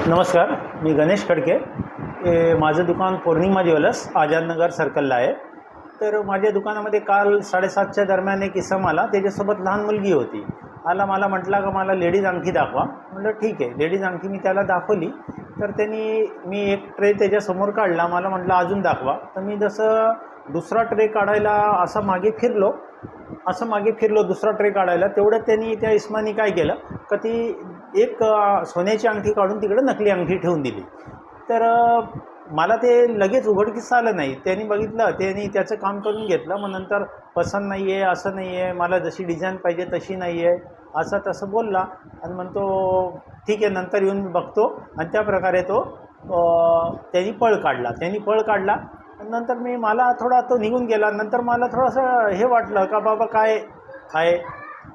नमस्कार, मी गणेश खडके. माझं दुकान पौर्णिमा ज्वेलर्स आझादनगर सर्कलला आहे. तर माझ्या दुकानामध्ये काल 7:30च्या दरम्यान एक इसम आला. त्याच्यासोबत लहान मुलगी होती. मला म्हटला का मला लेडीज अंगठी दाखवा. म्हटलं ठीक आहे. लेडीज अंगठी मी त्याला दाखवली. तर मी एक ट्रे त्याच्यासमोर काढला. मला म्हटलं अजून दाखवा. तर मी जसं दुसरा ट्रे काढायला असं मागे फिरलो दुसरा ट्रे काढायला. तेवढं त्यांनी त्या इस्मानी काय केलं का ती एक सोन्याची अंगठी काढून तिकडे नकली अंगठी ठेवून दिली. तर मला ते लगेच उघडकीस आलं नाही. त्यांनी बघितलं, त्यांनी त्याचं काम करून घेतलं. मग नंतर पसंत नाही आहे, असं नाही आहे, मला जशी डिझाईन पाहिजे तशी नाही आहे, असं तसं बोलला. आणि म्हणतो ठीक आहे, नंतर येऊन बघतो. आणि त्या प्रकारे त्यांनी पळ काढला. नंतर मला थोडा तो निघून गेला. नंतर मला थोडंसं हे वाटलं का बाबा काय आहे.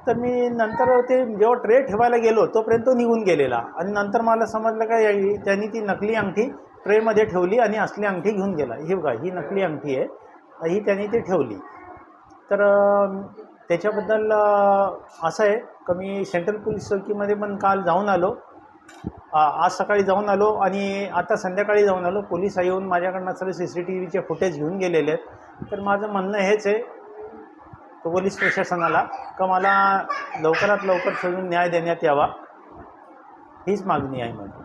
तर मी नंतर ते जेव्हा ट्रे ठेवायला गेलो तोपर्यंत तो निघून गेलेला. आणि नंतर मला समजलं का त्यांनी ती नकली अंगठी ट्रेमध्ये ठेवली आणि असली अंगठी घेऊन गेला. ही बघा, ही नकली अंगठी आहे, ही त्यांनी ती ठेवली. तर त्याच्याबद्दल असं आहे का मी सेंट्रल पोलीस चौकीमध्ये पण काल जाऊन आलो. आज सकाळी जाऊन आलो आणि आता संध्याकाळी जाऊन आलो. पोलीस येऊन माझ्याकडनं सगळे CCTVचे फुटेज घेऊन गेलेले आहेत. तर माझं म्हणणं हेच आहे पोलीस प्रशासनाला का मला लवकरात लवकर शोधून न्याय देण्यात यावा, हीच मागणी आहे माझी.